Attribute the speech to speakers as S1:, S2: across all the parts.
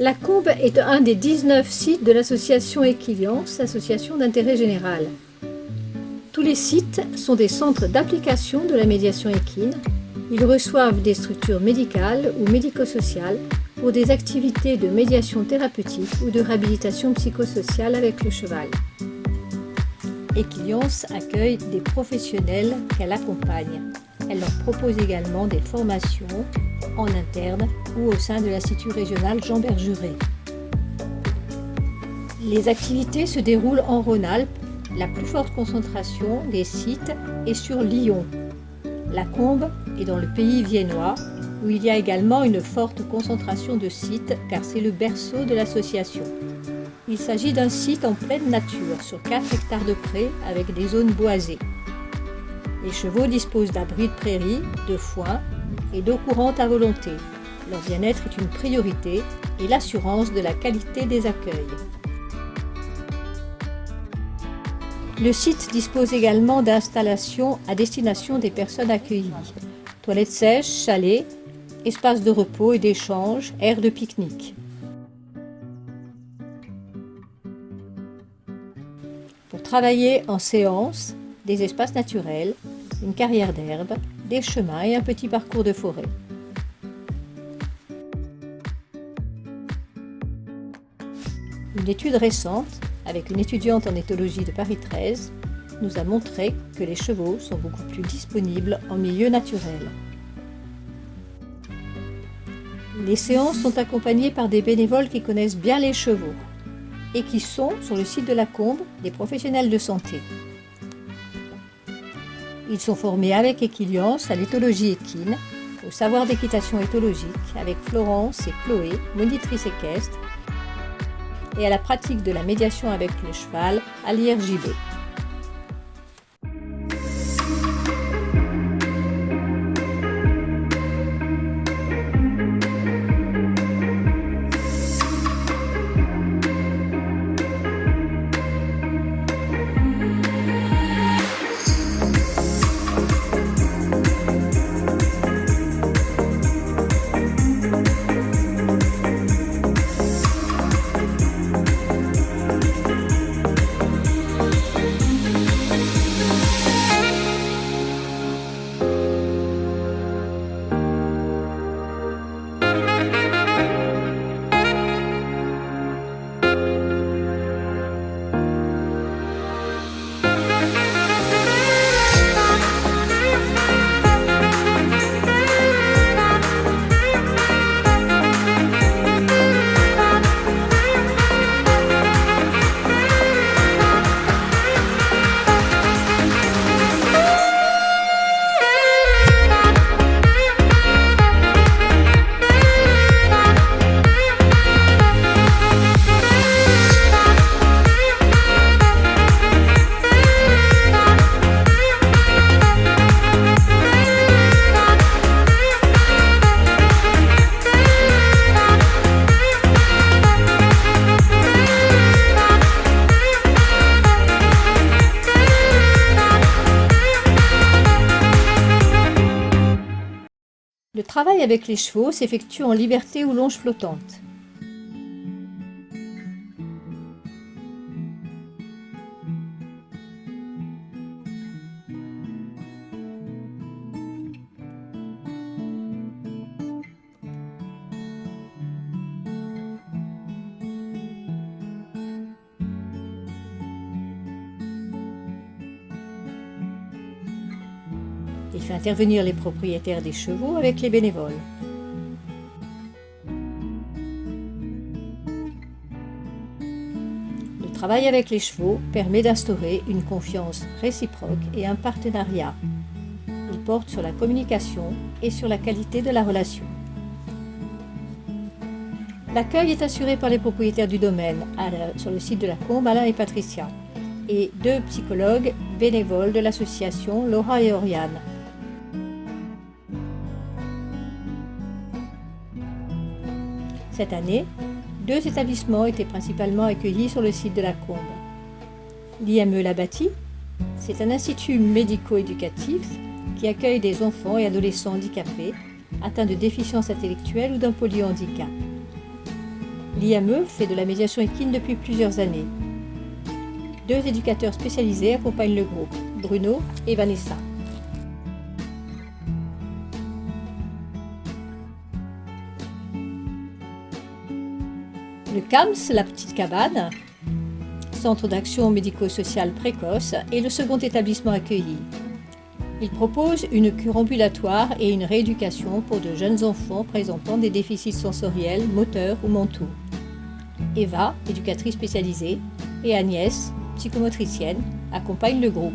S1: La Combe est un des 19 sites de l'association Equiliance, association d'intérêt général. Tous les sites sont des centres d'application de la médiation équine. Ils reçoivent des structures médicales ou médico-sociales pour des activités de médiation thérapeutique ou de réhabilitation psychosociale avec le cheval. Equiliance accueille des professionnels qu'elle accompagne. Elle leur propose également des formations en interne ou au sein de l'Institut régional Jean Bergeret. Les activités se déroulent en Rhône-Alpes. La plus forte concentration des sites est sur Lyon. La Combe est dans le pays viennois, où il y a également une forte concentration de sites, car c'est le berceau de l'association. Il s'agit d'un site en pleine nature, sur 4 hectares de prés, avec des zones boisées. Les chevaux disposent d'abris de prairie, de foin et d'eau courante à volonté. Leur bien-être est une priorité et l'assurance de la qualité des accueils. Le site dispose également d'installations à destination des personnes accueillies. Toilettes sèches, chalets, espaces de repos et d'échange, aires de pique-nique. Pour travailler en séance, des espaces naturels, une carrière d'herbe, des chemins et un petit parcours de forêt. Une étude récente, avec une étudiante en éthologie de Paris 13, nous a montré que les chevaux sont beaucoup plus disponibles en milieu naturel. Les séances sont accompagnées par des bénévoles qui connaissent bien les chevaux et qui sont, sur le site de la Combe, des professionnels de santé. Ils sont formés avec Equiliance à l'éthologie équine, au savoir d'équitation éthologique avec Florence et Chloé, monitrices équestres, et à la pratique de la médiation avec le cheval à l'IRJB. Le travail avec les chevaux s'effectue en liberté ou longe flottante. Il fait intervenir les propriétaires des chevaux avec les bénévoles. Le travail avec les chevaux permet d'instaurer une confiance réciproque et un partenariat. Il porte sur la communication et sur la qualité de la relation. L'accueil est assuré par les propriétaires du domaine, sur le site de la Combe, Alain et Patricia, et 2 psychologues bénévoles de l'association, Laura et Oriane. Cette année, 2 établissements étaient principalement accueillis sur le site de la Combe. L'IME La Bâtie, c'est un institut médico-éducatif qui accueille des enfants et adolescents handicapés atteints de déficience intellectuelle ou d'un polyhandicap. L'IME fait de la médiation équine depuis plusieurs années. 2 éducateurs spécialisés accompagnent le groupe, Bruno et Vanessa. Le CAMS, la petite cabane, Centre d'action médico-sociale précoce, est le second établissement accueilli. Il propose une cure ambulatoire et une rééducation pour de jeunes enfants présentant des déficits sensoriels, moteurs ou mentaux. Eva, éducatrice spécialisée, et Agnès, psychomotricienne, accompagnent le groupe.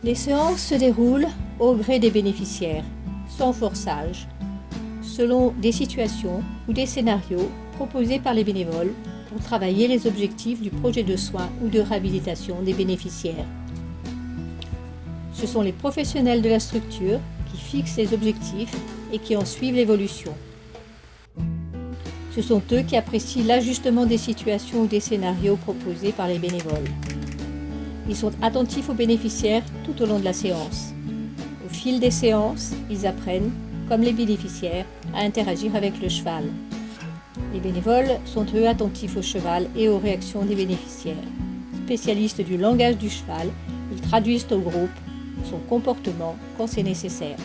S1: Les séances se déroulent au gré des bénéficiaires, sans forçage, selon des situations ou des scénarios proposés par les bénévoles pour travailler les objectifs du projet de soins ou de réhabilitation des bénéficiaires. Ce sont les professionnels de la structure qui fixent les objectifs et qui en suivent l'évolution. Ce sont eux qui apprécient l'ajustement des situations ou des scénarios proposés par les bénévoles. Ils sont attentifs aux bénéficiaires tout au long de la séance. Au fil des séances, ils apprennent, comme les bénéficiaires, à interagir avec le cheval. Les bénévoles sont eux attentifs au cheval et aux réactions des bénéficiaires. Spécialistes du langage du cheval, ils traduisent au groupe son comportement quand c'est nécessaire.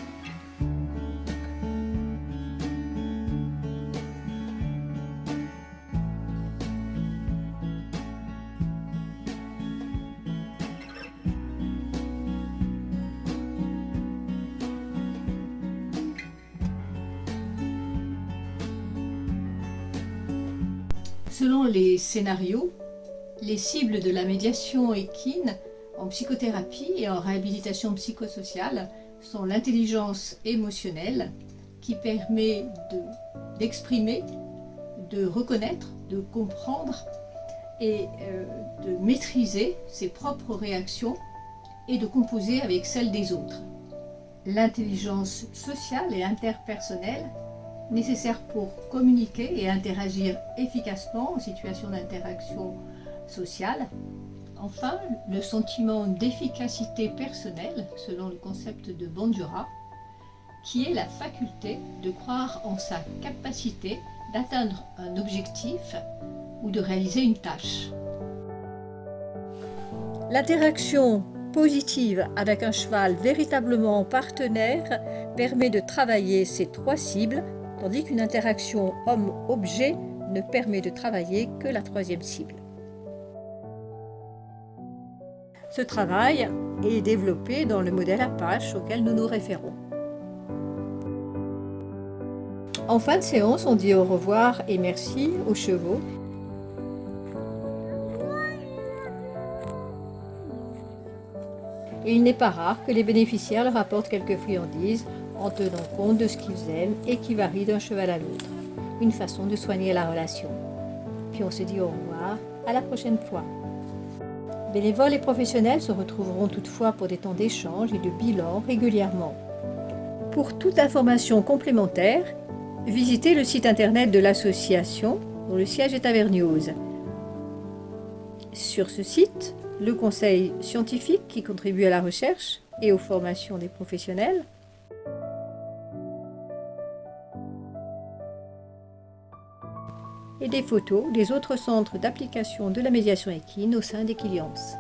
S1: Selon les scénarios, les cibles de la médiation équine en psychothérapie et en réhabilitation psychosociale sont l'intelligence émotionnelle qui permet d'exprimer, de reconnaître, de comprendre et de maîtriser ses propres réactions et de composer avec celles des autres. L'intelligence sociale et interpersonnelle nécessaire pour communiquer et interagir efficacement en situation d'interaction sociale. Enfin, le sentiment d'efficacité personnelle, selon le concept de Bandura, qui est la faculté de croire en sa capacité d'atteindre un objectif ou de réaliser une tâche. L'interaction positive avec un cheval véritablement partenaire permet de travailler ces 3 cibles, tandis qu'une interaction homme-objet ne permet de travailler que la 3e cible. Ce travail est développé dans le modèle Apache auquel nous nous référons. En fin de séance, on dit au revoir et merci aux chevaux. Et il n'est pas rare que les bénéficiaires leur apportent quelques friandises en tenant compte de ce qu'ils aiment et qui varie d'un cheval à l'autre. Une façon de soigner la relation. Puis on se dit au revoir, à la prochaine fois. Bénévoles et professionnels se retrouveront toutefois pour des temps d'échange et de bilan régulièrement. Pour toute information complémentaire, visitez le site internet de l'association dont le siège est à Vergniauz. Sur ce site, le conseil scientifique qui contribue à la recherche et aux formations des professionnels, et des photos des autres centres d'application de la médiation équine au sein d'Equiliance.